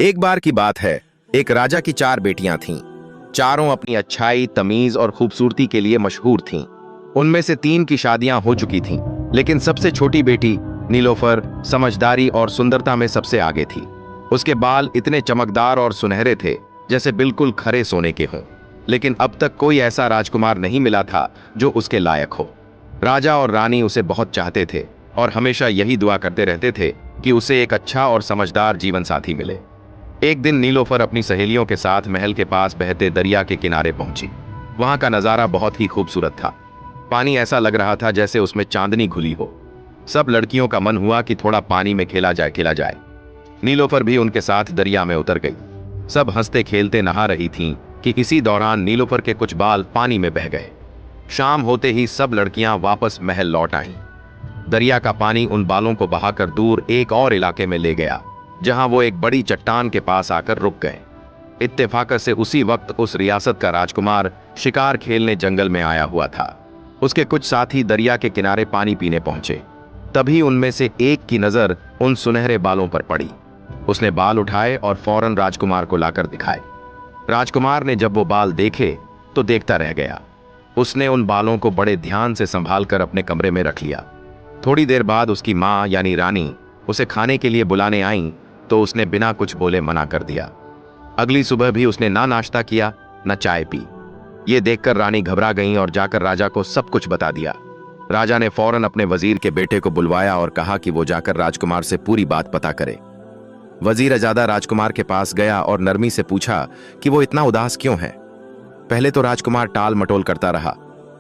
एक बार की बात है, एक राजा की 4 बेटियां थीं। चारों अपनी अच्छाई, तमीज और खूबसूरती के लिए मशहूर थीं। उनमें से 3 की शादियां हो चुकी थीं, लेकिन सबसे छोटी बेटी नीलोफर समझदारी और सुंदरता में सबसे आगे थी। उसके बाल इतने चमकदार और सुनहरे थे जैसे बिल्कुल खरे सोने के हों। लेकिन अब तक कोई ऐसा राजकुमार नहीं मिला था जो उसके लायक हो। राजा और रानी उसे बहुत चाहते थे और हमेशा यही दुआ करते रहते थे कि उसे एक अच्छा और समझदार जीवन साथी मिले। एक दिन नीलोफर अपनी सहेलियों के साथ महल के पास बहते दरिया के किनारे पहुंची। वहां का नजारा बहुत ही खूबसूरत था। पानी ऐसा लग रहा था जैसे उसमें चांदनी घुली हो। सब लड़कियों का मन हुआ कि थोड़ा पानी में खेला जाए। नीलोफर भी उनके साथ दरिया में उतर गई। सब हंसते खेलते नहा रही थीं कि इसी दौरान नीलोफर के कुछ बाल पानी में बह गए। शाम होते ही सब लड़कियां वापस महल लौट आईं। दरिया का पानी उन बालों को बहाकर दूर एक और इलाके में ले गया, जहां वो एक बड़ी चट्टान के पास आकर रुक गए। इत्तेफाक से उसी वक्त उस रियासत का राजकुमार शिकार खेलने जंगल में आया हुआ था। उसके कुछ साथी दरिया के किनारे पानी पीने पहुंचे। तभी उनमें से एक की नजर उन सुनहरे बालों पर पड़ी। उसने बाल उठाए और फौरन राजकुमार को लाकर दिखाए। राजकुमार ने जब वो बाल देखे तो देखता रह गया। उसने उन बालों को बड़े ध्यान से संभाल कर अपने कमरे में रख लिया। थोड़ी देर बाद उसकी माँ यानी रानी उसे खाने के लिए बुलाने आई, तो उसने बिना कुछ बोले मना कर दिया। अगली सुबह भी उसने ना नाश्ता किया न चाय पी। ये देखकर रानी घबरा गई और जाकर राजा को सब कुछ बता दिया। राजा ने फौरन अपने वजीर के बेटे को बुलवाया और कहा कि वो जाकर राजकुमार से पूरी बात पता करे। वजीरजादा राजकुमार के पास गया और नरमी से पूछा कि वो इतना उदास क्यों है। पहले तो राजकुमार टाल मटोल करता रहा,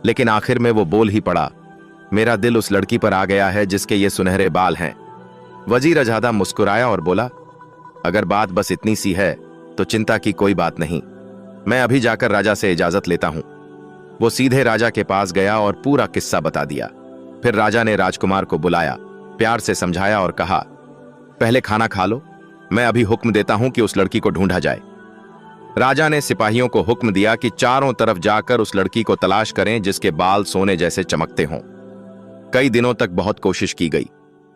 लेकिन आखिर में वो बोल ही पड़ा, मेरा दिल उस लड़की पर आ गया है जिसके ये सुनहरे बाल हैं। वजीरजादा मुस्कुराया और बोला, अगर बात बस इतनी सी है तो चिंता की कोई बात नहीं, मैं अभी जाकर राजा से इजाजत लेता हूं। वो सीधे राजा के पास गया और पूरा किस्सा बता दिया। फिर राजा ने राजकुमार को बुलाया, प्यार से समझाया और कहा, पहले खाना खा लो, मैं अभी हुक्म देता हूं कि उस लड़की को ढूंढा जाए। राजा ने सिपाहियों को हुक्म दिया कि चारों तरफ जाकर उस लड़की को तलाश करें जिसके बाल सोने जैसे चमकते हों। कई दिनों तक बहुत कोशिश की गई,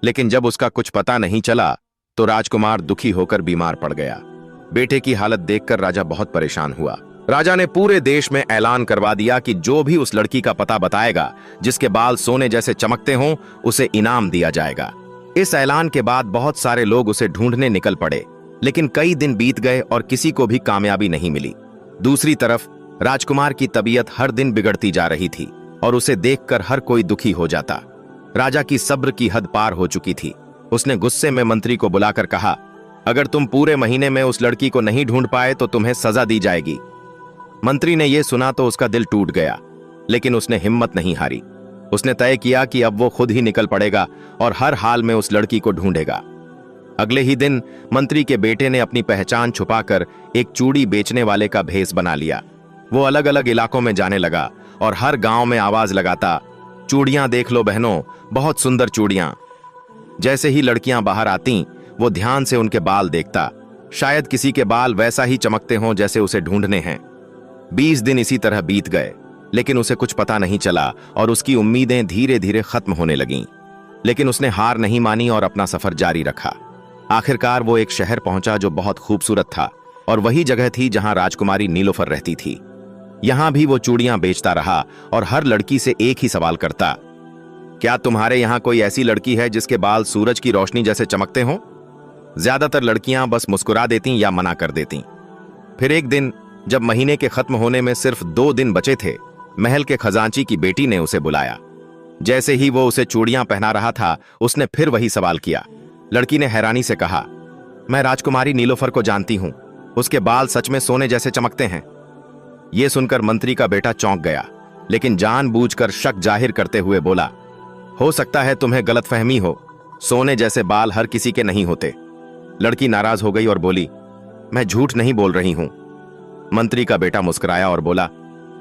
लेकिन जब उसका कुछ पता नहीं चला तो राजकुमार दुखी होकर बीमार पड़ गया। बेटे की हालत देखकर राजा बहुत परेशान हुआ। राजा ने पूरे देश में ऐलान करवा दिया कि जो भी उस लड़की का पता बताएगा जिसके बाल सोने जैसे चमकते हों, उसे इनाम दिया जाएगा। इस ऐलान के बाद बहुत सारे लोग उसे ढूंढने निकल पड़े, लेकिन कई दिन बीत गए और किसी को भी कामयाबी नहीं मिली। दूसरी तरफ राजकुमार की तबीयत हर दिन बिगड़ती जा रही थी और उसे देखकर हर कोई दुखी हो जाता। राजा की सब्र की हद पार हो चुकी थी। उसने गुस्से में मंत्री को बुलाकर कहा, अगर तुम पूरे महीने में उस लड़की को नहीं ढूंढ पाए तो तुम्हें सजा दी जाएगी। मंत्री ने यह सुना तो उसका दिल टूट गया, लेकिन उसने हिम्मत नहीं हारी। उसने तय किया कि अब वो खुद ही निकल पड़ेगा और हर हाल में उस लड़की को ढूंढेगा। अगले ही दिन मंत्री के बेटे ने अपनी पहचान छुपाकर एक चूड़ी बेचने वाले का भेष बना लिया। वो अलग अलग इलाकों में जाने लगा और हर गांव में आवाज लगाता, चूड़ियां देख लो बहनों, बहुत सुंदर चूड़ियां। जैसे ही लड़कियां बाहर आती, वो ध्यान से उनके बाल देखता, शायद किसी के बाल वैसा ही चमकते हों जैसे उसे ढूंढने हैं। 20 दिन इसी तरह बीत गए, लेकिन उसे कुछ पता नहीं चला और उसकी उम्मीदें धीरे धीरे खत्म होने लगीं। लेकिन उसने हार नहीं मानी और अपना सफर जारी रखा। आखिरकार वो एक शहर पहुंचा जो बहुत खूबसूरत था और वही जगह थी जहां राजकुमारी नीलोफर रहती थी। यहां भी वो चूड़ियां बेचता रहा और हर लड़की से एक ही सवाल करता, क्या तुम्हारे यहां कोई ऐसी लड़की है जिसके बाल सूरज की रोशनी जैसे चमकते हों? ज्यादातर लड़कियां बस मुस्कुरा देती या मना कर देती। फिर एक दिन जब महीने के खत्म होने में सिर्फ 2 दिन बचे थे, महल के खजांची की बेटी ने उसे बुलाया। जैसे ही वो उसे चूड़ियां पहना रहा था, उसने फिर वही सवाल किया। लड़की ने हैरानी से कहा, मैं राजकुमारी नीलोफर को जानती हूं, उसके बाल सच में सोने जैसे चमकते हैं। यह सुनकर मंत्री का बेटा चौंक गया, लेकिन जानबूझकर शक जाहिर करते हुए बोला, हो सकता है तुम्हें गलतफहमी हो, सोने जैसे बाल हर किसी के नहीं होते। लड़की नाराज हो गई और बोली, मैं झूठ नहीं बोल रही हूं। मंत्री का बेटा मुस्कुराया और बोला,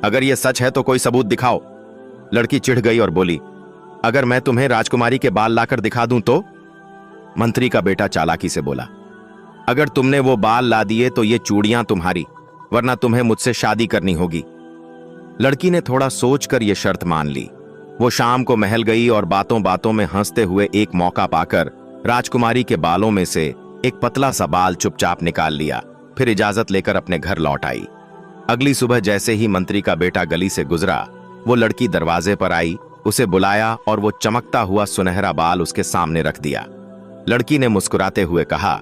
अगर यह सच है तो कोई सबूत दिखाओ। लड़की चिढ़ गई और बोली, अगर मैं तुम्हें राजकुमारी के बाल लाकर दिखा दूं तो? मंत्री का बेटा चालाकी से बोला, अगर तुमने वो बाल ला दिए तो ये चूड़ियां तुम्हारी, वरना तुम्हें मुझसे शादी करनी होगी। लड़की ने थोड़ा सोचकर यह शर्त मान ली। वो शाम को महल गई और बातों बातों में हंसते हुए एक मौका पाकर राजकुमारी के बालों में से एक पतला सा बाल चुपचाप निकाल लिया, फिर इजाजत लेकर अपने घर लौट आई। अगली सुबह जैसे ही मंत्री का बेटा गली से गुजरा, वो लड़की दरवाजे पर आई, उसे बुलाया और वो चमकता हुआ सुनहरा बाल उसके सामने रख दिया। लड़की ने मुस्कुराते हुए कहा,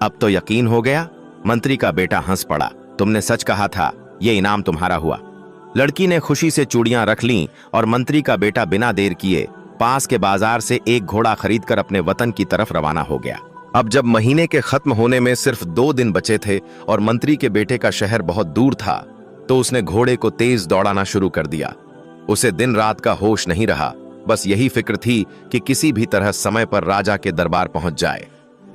अब तो यकीन हो गया। मंत्री का बेटा हंस पड़ा, तुमने सच कहा था, ये इनाम तुम्हारा हुआ। लड़की ने खुशी से चूड़ियां रख लीं और मंत्री का बेटा बिना देर किए पास के बाजार से एक घोड़ा खरीदकर अपने वतन की तरफ रवाना हो गया। अब जब महीने के खत्म होने में सिर्फ 2 दिन बचे थे और मंत्री के बेटे का शहर बहुत दूर था, तो उसने घोड़े को तेज दौड़ाना शुरू कर दिया। उसे दिन रात का होश नहीं रहा, बस यही फिक्र थी कि किसी भी तरह समय पर राजा के दरबार पहुंच जाए।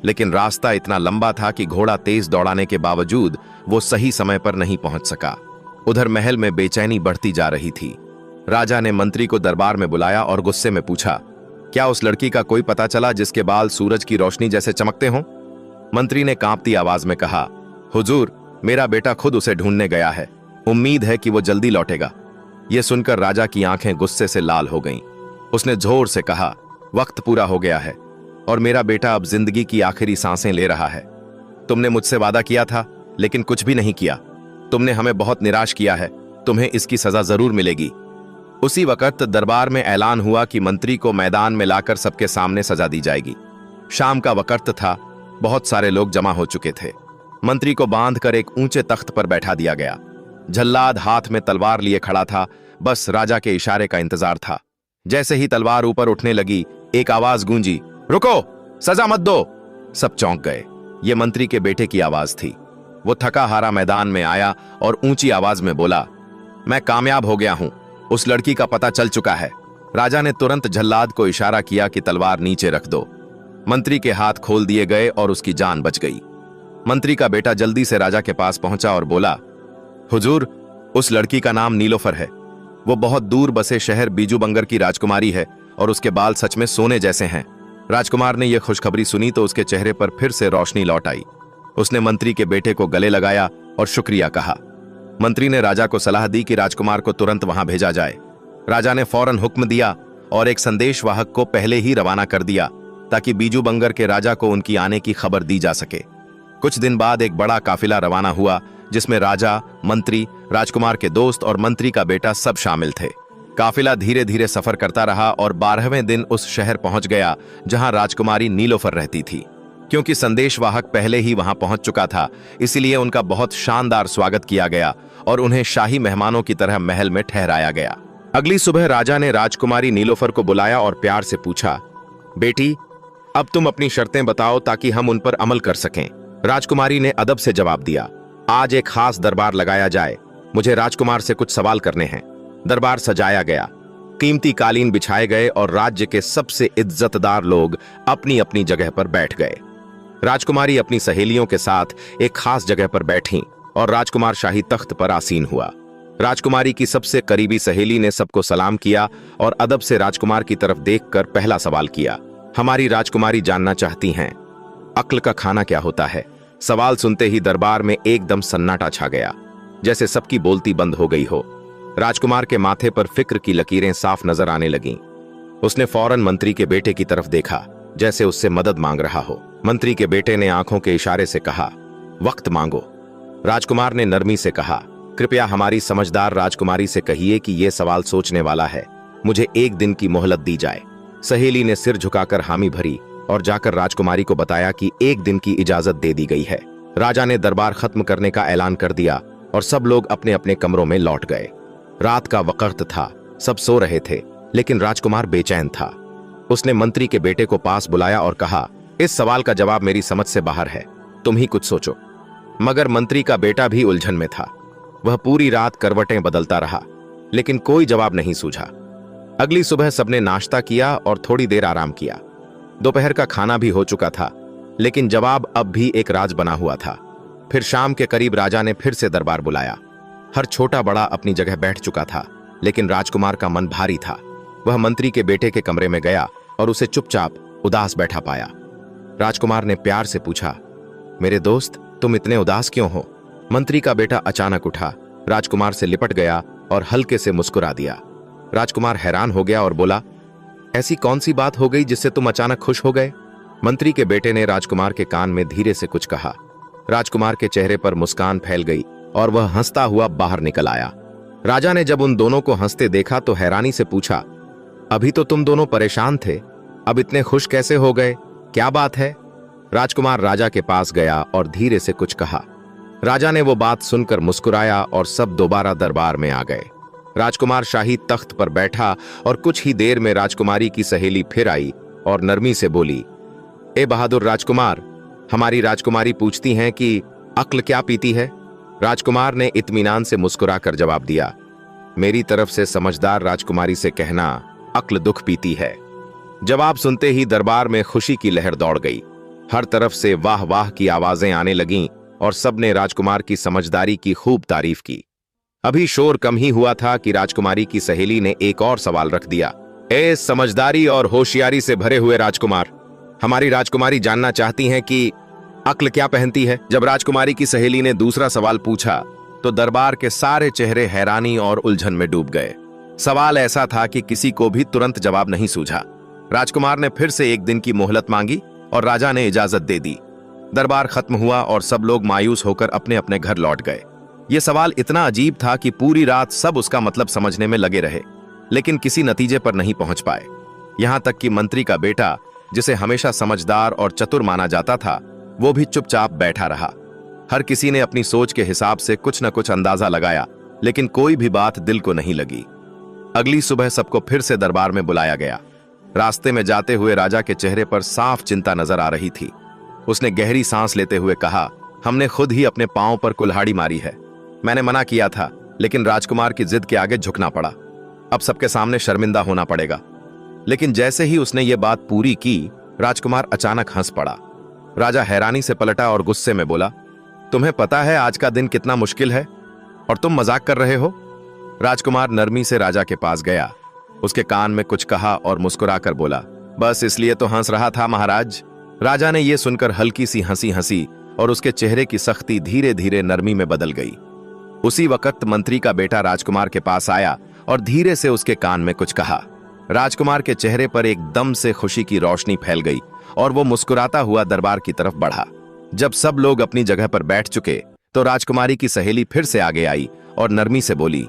लेकिन रास्ता इतना लंबा था कि घोड़ा तेज दौड़ाने के बावजूद वो सही समय पर नहीं पहुंच सका। उधर महल में बेचैनी बढ़ती जा रही थी। राजा ने मंत्री को दरबार में बुलाया और गुस्से में पूछा, क्या उस लड़की का कोई पता चला जिसके बाल सूरज की रोशनी जैसे चमकते हों? मंत्री ने कांपती आवाज में कहा, हुजूर, मेरा बेटा खुद उसे ढूंढने गया है, उम्मीद है कि वो जल्दी लौटेगा। यह सुनकर राजा की आंखें गुस्से से लाल हो गईं। उसने जोर से कहा, वक्त पूरा हो गया है और मेरा बेटा अब जिंदगी की आखिरी सांसें ले रहा है। तुमने मुझसे वादा किया था, लेकिन कुछ भी नहीं किया। तुमने हमें बहुत निराश किया है, तुम्हें इसकी सजा जरूर मिलेगी। उसी वक्त दरबार में ऐलान हुआ कि मंत्री को मैदान में लाकर सबके सामने सजा दी जाएगी। शाम का वक्त था, बहुत सारे लोग जमा हो चुके थे। मंत्री को बांधकर एक ऊंचे तख्त पर बैठा दिया गया। जल्लाद हाथ में तलवार लिए खड़ा था, बस राजा के इशारे का इंतजार था। जैसे ही तलवार ऊपर उठने लगी, एक आवाज गूंजी, रुको, सजा मत दो। सब चौंक गए। ये मंत्री के बेटे की आवाज थी। वो थका हारा मैदान में आया और ऊंची आवाज में बोला, मैं कामयाब हो गया हूं, उस लड़की का पता चल चुका है। राजा ने तुरंत जल्लाद को इशारा किया कि तलवार नीचे रख दो। मंत्री के हाथ खोल दिए गए और उसकी जान बच गई। मंत्री का बेटा जल्दी से राजा के पास पहुंचा और बोला, हुजूर, उस लड़की का नाम नीलोफर है। वो बहुत दूर बसे शहर बीजूबंगर की राजकुमारी है और उसके बाल सच में सोने जैसे हैं। राजकुमार ने यह खुशखबरी सुनी तो उसके चेहरे पर फिर से रोशनी लौट आई। उसने मंत्री के बेटे को गले लगाया और शुक्रिया कहा। मंत्री ने राजा को सलाह दी कि राजकुमार को तुरंत वहां भेजा जाए। राजा ने फौरन हुक्म दिया और एक संदेशवाहक को पहले ही रवाना कर दिया ताकि बीजूबंगर के राजा को उनकी आने की खबर दी जा सके। कुछ दिन बाद एक बड़ा काफिला रवाना हुआ जिसमें राजा, मंत्री, राजकुमार के दोस्त और मंत्री का बेटा सब शामिल थे। काफिला धीरे धीरे सफर करता रहा और 12वें दिन उस शहर पहुंच गया जहां राजकुमारी नीलोफर रहती थी। क्योंकि संदेशवाहक पहले ही वहां पहुंच चुका था, इसलिए उनका बहुत शानदार स्वागत किया गया और उन्हें शाही मेहमानों की तरह महल में ठहराया गया। अगली सुबह राजा ने राजकुमारी नीलोफर को बुलाया और प्यार से पूछा, बेटी, अब तुम अपनी शर्तें बताओ ताकि हम उन पर अमल कर सकें। राजकुमारी ने अदब से जवाब दिया, आज एक खास दरबार लगाया जाए, मुझे राजकुमार से कुछ सवाल करने हैं। दरबार सजाया गया, कीमती कालीन बिछाए गए और राज्य के सबसे इज्जतदार लोग अपनी अपनी जगह पर बैठ गए। राजकुमारी अपनी सहेलियों के साथ एक खास जगह पर बैठी और राजकुमार शाही तख्त पर आसीन हुआ। राजकुमारी की सबसे करीबी सहेली ने सबको सलाम किया और अदब से राजकुमार की तरफ देखकर पहला सवाल किया, हमारी राजकुमारी जानना चाहती हैं, अक्ल का खाना क्या होता है? सवाल सुनते ही दरबार में एकदम सन्नाटा छा गया, जैसे सबकी बोलती बंद हो गई हो। राजकुमार के माथे पर फिक्र की लकीरें साफ नजर आने लगीं। उसने फौरन मंत्री के बेटे की तरफ देखा, जैसे उससे मदद मांग रहा हो। मंत्री के बेटे ने आंखों के इशारे से कहा, वक्त मांगो। राजकुमार ने नरमी से कहा, कृपया हमारी समझदार राजकुमारी से कहिए कि यह सवाल सोचने वाला है, मुझे 1 दिन की मोहलत दी जाए। सहेली ने सिर झुकाकर हामी भरी और जाकर राजकुमारी को बताया कि 1 दिन की इजाजत दे दी गई है। राजा ने दरबार खत्म करने का ऐलान कर दिया और सब लोग अपने अपने कमरों में लौट गए। रात का वक्त था, सब सो रहे थे, लेकिन राजकुमार बेचैन था। उसने मंत्री के बेटे को पास बुलाया और कहा, इस सवाल का जवाब मेरी समझ से बाहर है, तुम ही कुछ सोचो। मगर मंत्री का बेटा भी उलझन में था। वह पूरी रात करवटें बदलता रहा, लेकिन कोई जवाब नहीं सूझा। अगली सुबह सबने नाश्ता किया और थोड़ी देर आराम किया। दोपहर का खाना भी हो चुका था, लेकिन जवाब अब भी एक राज बना हुआ था। फिर शाम के करीब राजा ने फिर से दरबार बुलाया। हर छोटा बड़ा अपनी जगह बैठ चुका था, लेकिन राजकुमार का मन भारी था। वह मंत्री के बेटे के कमरे में गया और उसे चुपचाप उदास बैठा पाया। राजकुमार ने प्यार से पूछा, मेरे दोस्त, तुम इतने उदास क्यों हो? मंत्री का बेटा अचानक उठा, राजकुमार से लिपट गया और हल्के से मुस्कुरा दिया। राजकुमार हैरान हो गया और बोला, ऐसी कौन सी बात हो गई जिससे तुम अचानक खुश हो गए? मंत्री के बेटे ने राजकुमार के कान में धीरे से कुछ कहा। राजकुमार के चेहरे पर मुस्कान फैल गई और वह हंसता हुआ बाहर निकल आया। राजा ने जब उन दोनों को हंसते देखा तो हैरानी से पूछा, अभी तो तुम दोनों परेशान थे, अब इतने खुश कैसे हो गए? क्या बात है? राजकुमार राजा के पास गया और धीरे से कुछ कहा। राजा ने वो बात सुनकर मुस्कुराया और सब दोबारा दरबार में आ गए। राजकुमार शाही तख्त पर बैठा और कुछ ही देर में राजकुमारी की सहेली फिर आई और नरमी से बोली, ए बहादुर राजकुमार, हमारी राजकुमारी पूछती हैं कि अक्ल क्या पीती है? राजकुमार ने इत्मीनान से मुस्कुराकर जवाब दिया, मेरी तरफ से समझदार राजकुमारी से कहना, अक्ल दुख पीती है। जवाब सुनते ही दरबार में खुशी की लहर दौड़ गई। हर तरफ से वाह वाह की आवाजें आने लगीं और सबने राजकुमार की समझदारी की खूब तारीफ की। अभी शोर कम ही हुआ था कि राजकुमारी की सहेली ने एक और सवाल रख दिया, ए समझदारी और होशियारी से भरे हुए राजकुमार, हमारी राजकुमारी जानना चाहती हैं कि अक्ल क्या पहनती है? जब राजकुमारी की सहेली ने दूसरा सवाल पूछा तो दरबार के सारे चेहरे हैरानी और उलझन में डूब गए। सवाल ऐसा था कि किसी को भी तुरंत जवाब नहीं सूझा। राजकुमार ने फिर से एक दिन की मोहलत मांगी और राजा ने इजाजत दे दी। दरबार खत्म हुआ और सब लोग मायूस होकर अपने अपने घर लौट गए। यह सवाल इतना अजीब था कि पूरी रात सब उसका मतलब समझने में लगे रहे, लेकिन किसी नतीजे पर नहीं पहुंच पाए। यहां तक कि मंत्री का बेटा, जिसे हमेशा समझदार और चतुर माना जाता था, वो भी चुपचाप बैठा रहा। हर किसी ने अपनी सोच के हिसाब से कुछ न कुछ अंदाजा लगाया, लेकिन कोई भी बात दिल को नहीं लगी। अगली सुबह सबको फिर से दरबार में बुलाया गया। रास्ते में जाते हुए राजा के चेहरे पर साफ चिंता नजर आ रही थी। उसने गहरी सांस लेते हुए कहा, हमने खुद ही अपने पांव पर कुल्हाड़ी मारी है। मैंने मना किया था, लेकिन राजकुमार की जिद के आगे झुकना पड़ा। अब सबके सामने शर्मिंदा होना पड़ेगा। लेकिन जैसे ही उसने ये बात पूरी की, राजकुमार अचानक हंस पड़ा। राजा हैरानी से पलटा और गुस्से में बोला, तुम्हें पता है आज का दिन कितना मुश्किल है और तुम मजाक कर रहे हो? राजकुमार नरमी से राजा के पास गया, उसके कान में कुछ कहा और मुस्कुराकर बोला, बस इसलिए तो हंस रहा था महाराज। राजा ने यह सुनकर हल्की सी हंसी हंसी और उसके चेहरे की सख्ती धीरे धीरे नरमी में बदल गई। उसी वक्त मंत्री का बेटा राजकुमार के पास आया और धीरे से उसके कान में कुछ कहा। राजकुमार के चेहरे पर एकदम से खुशी की रोशनी फैल गई और वो मुस्कुराता हुआ दरबार की तरफ बढ़ा। जब सब लोग अपनी जगह पर बैठ चुके तो राजकुमारी की सहेली फिर से आगे आई और नरमी से बोली,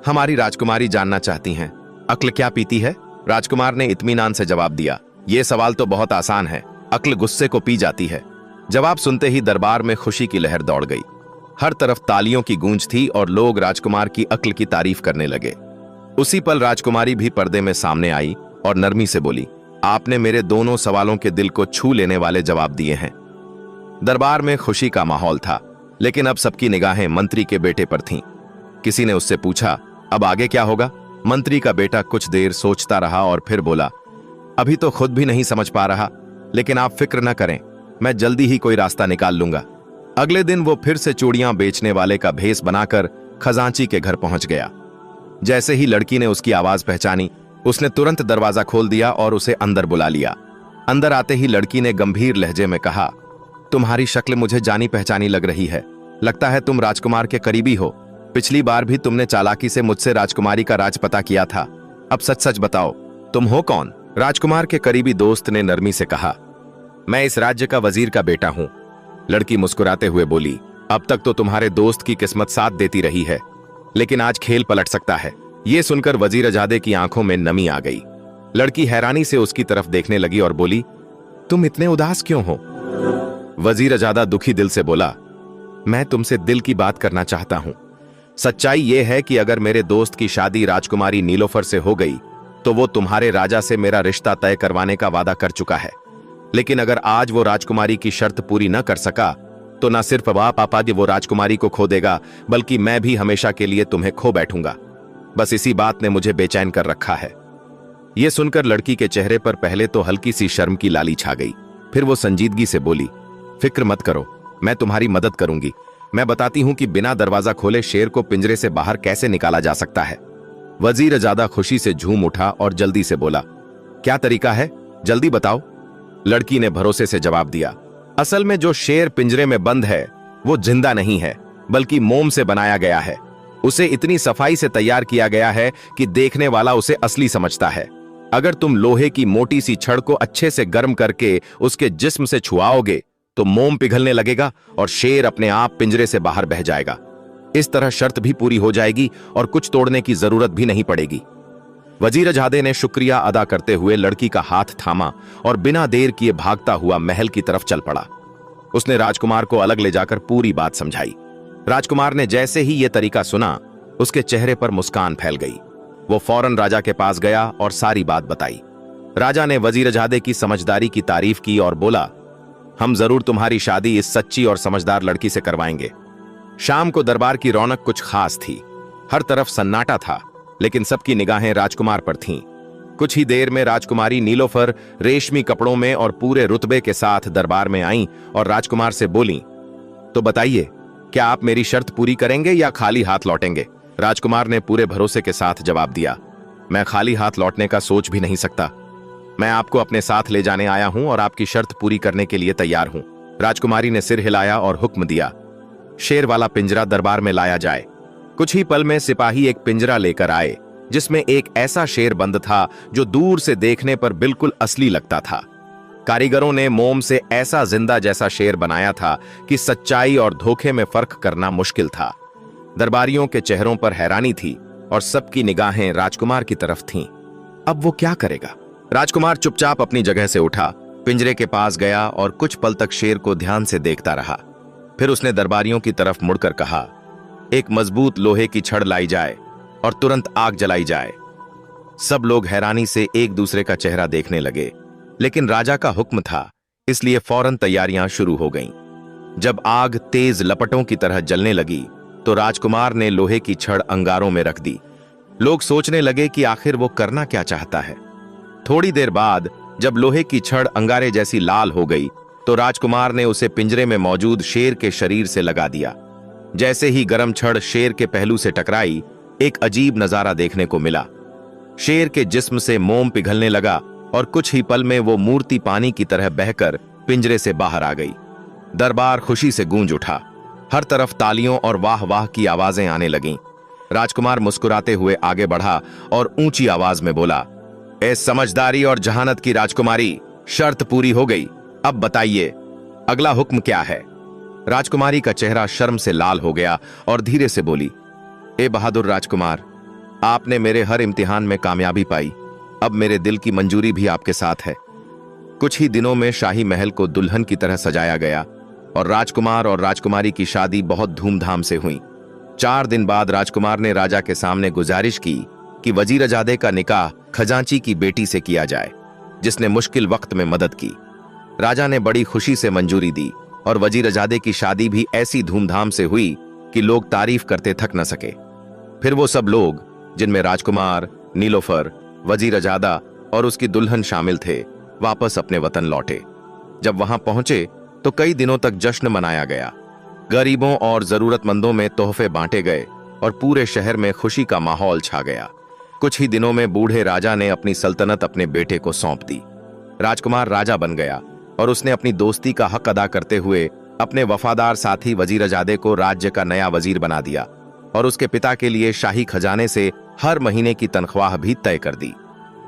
हमारी राजकुमारी जानना चाहती हैं, अक्ल क्या पीती है? राजकुमार ने इत्मीनान से जवाब दिया, ये सवाल तो बहुत आसान है, अक्ल गुस्से को पी जाती है। जवाब सुनते ही दरबार में खुशी की लहर दौड़ गई। हर तरफ तालियों की गूंज थी और लोग राजकुमार की अक्ल की तारीफ करने लगे। उसी पल राजकुमारी भी पर्दे में सामने आई और नरमी से बोली, आपने मेरे दोनों सवालों के दिल को छू लेने वाले जवाब दिए हैं। दरबार में खुशी का माहौल था, लेकिन अब सबकी निगाहें मंत्री के बेटे पर थीं। किसी ने उससे पूछा, अब आगे क्या होगा? मंत्री का बेटा कुछ देर सोचता रहा और फिर बोला, अभी तो खुद भी नहीं समझ पा रहा, लेकिन आप फिक्र न करें, मैं जल्दी ही कोई रास्ता निकाल लूंगा। अगले दिन वो फिर से चूड़ियां बेचने वाले का भेष बनाकर खजांची के घर पहुंच गया। जैसे ही लड़की ने उसकी आवाज पहचानी, उसने तुरंत दरवाजा खोल दिया और उसे अंदर बुला लिया। अंदर आते ही लड़की ने गंभीर लहजे में कहा, तुम्हारी शक्ल मुझे जानी पहचानी लग रही है, लगता है तुम राजकुमार के करीबी हो। पिछली बार भी तुमने चालाकी से मुझसे राजकुमारी का राज पता किया था, अब सच सच बताओ, तुम हो कौन? राजकुमार के करीबी दोस्त ने नरमी से कहा, मैं इस राज्य का वजीर का बेटा हूं। लड़की मुस्कुराते हुए बोली, अब तक तो तुम्हारे दोस्त की किस्मत साथ देती रही है, लेकिन आज खेल पलट सकता है। यह सुनकर वजीरजादे की आंखों में नमी आ गई। लड़की हैरानी से उसकी तरफ देखने लगी और बोली, तुम इतने उदास क्यों हो? वजीरजादा दुखी दिल से बोला, मैं तुमसे दिल की बात करना चाहता हूं। सच्चाई यह है कि अगर मेरे दोस्त की शादी राजकुमारी नीलोफर से हो गई तो वो तुम्हारे राजा से मेरा रिश्ता तय करवाने का वादा कर चुका है। लेकिन अगर आज वो राजकुमारी की शर्त पूरी न कर सका तो न सिर्फ पापा वो राजकुमारी को खो देगा, बल्कि मैं भी हमेशा के लिए तुम्हें खो बैठूंगा। बस इसी बात ने मुझे बेचैन कर रखा है। यह सुनकर लड़की के चेहरे पर पहले तो हल्की सी शर्म की लाली छा गई, फिर वो संजीदगी से बोली, फिक्र मत करो, मैं तुम्हारी मदद करूंगी। मैं बताती हूं कि बिना दरवाजा खोले शेर को पिंजरे से बाहर कैसे निकाला जा सकता है। वजीरजादा खुशी से झूम उठा और जल्दी से बोला, क्या तरीका है, जल्दी बताओ। लड़की ने भरोसे से जवाब दिया, असल में जो शेर पिंजरे में बंद है वो जिंदा नहीं है, बल्कि मोम से बनाया गया है। उसे इतनी सफाई से तैयार किया गया है कि देखने वाला उसे असली समझता है। अगर तुम लोहे की मोटी सी छड़ को अच्छे से गर्म करके उसके जिस्म से छुआओगे तो मोम पिघलने लगेगा और शेर अपने आप पिंजरे से बाहर बह जाएगा। इस तरह शर्त भी पूरी हो जाएगी और कुछ तोड़ने की जरूरत भी नहीं पड़ेगी। वजीरजादे ने शुक्रिया अदा करते हुए लड़की का हाथ थामा और बिना देर किए भागता हुआ महल की तरफ चल पड़ा। उसने राजकुमार को अलग ले जाकर पूरी बात समझाई। राजकुमार ने जैसे ही यह तरीका सुना, उसके चेहरे पर मुस्कान फैल गई। वो फौरन राजा के पास गया और सारी बात बताई। राजा ने वजीरजादे की समझदारी की तारीफ की और बोला, हम जरूर तुम्हारी शादी इस सच्ची और समझदार लड़की से करवाएंगे। शाम को दरबार की रौनक कुछ खास थी। हर तरफ सन्नाटा था, लेकिन सबकी निगाहें राजकुमार पर थीं। कुछ ही देर में राजकुमारी नीलोफर रेशमी कपड़ों में और पूरे रुतबे के साथ दरबार में आईं और राजकुमार से बोलीं, तो बताइए, क्या आप मेरी शर्त पूरी करेंगे या खाली हाथ लौटेंगे? राजकुमार ने पूरे भरोसे के साथ जवाब दिया, मैं खाली हाथ लौटने का सोच भी नहीं सकता। मैं आपको अपने साथ ले जाने आया हूं और आपकी शर्त पूरी करने के लिए तैयार हूं। राजकुमारी ने सिर हिलाया और हुक्म दिया, शेर वाला पिंजरा दरबार में लाया जाए। कुछ ही पल में सिपाही एक पिंजरा लेकर आए जिसमें एक ऐसा शेर बंद था जो दूर से देखने पर बिल्कुल असली लगता था। कारीगरों ने मोम से ऐसा जिंदा जैसा शेर बनाया था कि सच्चाई और धोखे में फर्क करना मुश्किल था। दरबारियों के चेहरों पर हैरानी थी और सबकी निगाहें राजकुमार की तरफ थीं। अब वो क्या करेगा? राजकुमार चुपचाप अपनी जगह से उठा, पिंजरे के पास गया और कुछ पल तक शेर को ध्यान से देखता रहा। फिर उसने दरबारियों की तरफ मुड़कर कहा, एक मजबूत लोहे की छड़ लाई जाए और तुरंत आग जलाई जाए। सब लोग हैरानी से एक दूसरे का चेहरा देखने लगे, लेकिन राजा का हुक्म था, इसलिए फौरन तैयारियां शुरू हो गईं। जब आग तेज लपटों की तरह जलने लगी तो राजकुमार ने लोहे की छड़ अंगारों में रख दी। लोग सोचने लगे कि आखिर वो करना क्या चाहता है। थोड़ी देर बाद जब लोहे की छड़ अंगारे जैसी लाल हो गई तो राजकुमार ने उसे पिंजरे में मौजूद शेर के शरीर से लगा दिया। जैसे ही गर्म छड़ शेर के पहलू से टकराई, एक अजीब नजारा देखने को मिला। शेर के जिस्म से मोम पिघलने लगा और कुछ ही पल में वो मूर्ति पानी की तरह बहकर पिंजरे से बाहर आ गई। दरबार खुशी से गूंज उठा। हर तरफ तालियों और वाह वाह की आवाजें आने लगीं। राजकुमार मुस्कुराते हुए आगे बढ़ा और ऊंची आवाज में बोला, ए समझदारी और जहानत की राजकुमारी, शर्त पूरी हो गई। अब बताइए, अगला हुक्म क्या है? राजकुमारी का चेहरा शर्म से लाल हो गया और धीरे से बोली, ए बहादुर राजकुमार, आपने मेरे हर इम्तिहान में कामयाबी पाई। अब मेरे दिल की मंजूरी भी आपके साथ है। कुछ ही दिनों में शाही महल को दुल्हन की तरह सजाया गया और राजकुमार और राजकुमारी की शादी बहुत धूमधाम से हुई। 4 दिन बाद राजकुमार ने राजा के सामने गुजारिश की कि वजीरजादे का निकाह खजांची की बेटी से किया जाए, जिसने मुश्किल वक्त में मदद की। राजा ने बड़ी खुशी से मंजूरी दी और वजीरजादे की शादी भी ऐसी धूमधाम से हुई कि लोग तारीफ करते थक न सके। फिर वो सब लोग, जिनमें राजकुमार, नीलोफर, वजीरजादा और उसकी दुल्हन शामिल थे, वापस अपने वतन लौटे। जब वहां पहुंचे तो कई दिनों तक जश्न मनाया गया। गरीबों और जरूरतमंदों में तोहफे बांटे गए और पूरे शहर में खुशी का माहौल छा गया। कुछ ही दिनों में बूढ़े राजा ने अपनी सल्तनत अपने बेटे को सौंप दी। राजकुमार राजा बन गया और उसने अपनी दोस्ती का हक अदा करते हुए अपने वफादार साथी वजीरजादे को राज्य का नया वजीर बना दिया और उसके पिता के लिए शाही खजाने से हर महीने की तनख्वाह भी तय कर दी।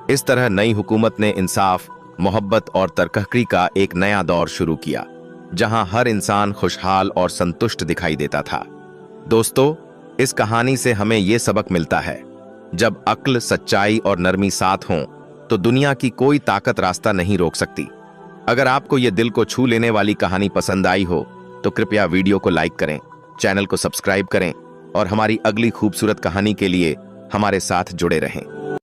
इस तरह नई हुकूमत ने इंसाफ, मोहब्बत और तरक्की का एक नया दौर शुरू किया, जहां हर इंसान खुशहाल और संतुष्ट दिखाई देता था। दोस्तों, इस कहानी से हमें यह सबक मिलता है, जब अक्ल, सच्चाई और नरमी साथ हों तो दुनिया की कोई ताकत रास्ता नहीं रोक सकती। अगर आपको यह दिल को छू लेने वाली कहानी पसंद आई हो तो कृपया वीडियो को लाइक करें, चैनल को सब्सक्राइब करें और हमारी अगली खूबसूरत कहानी के लिए हमारे साथ जुड़े रहें।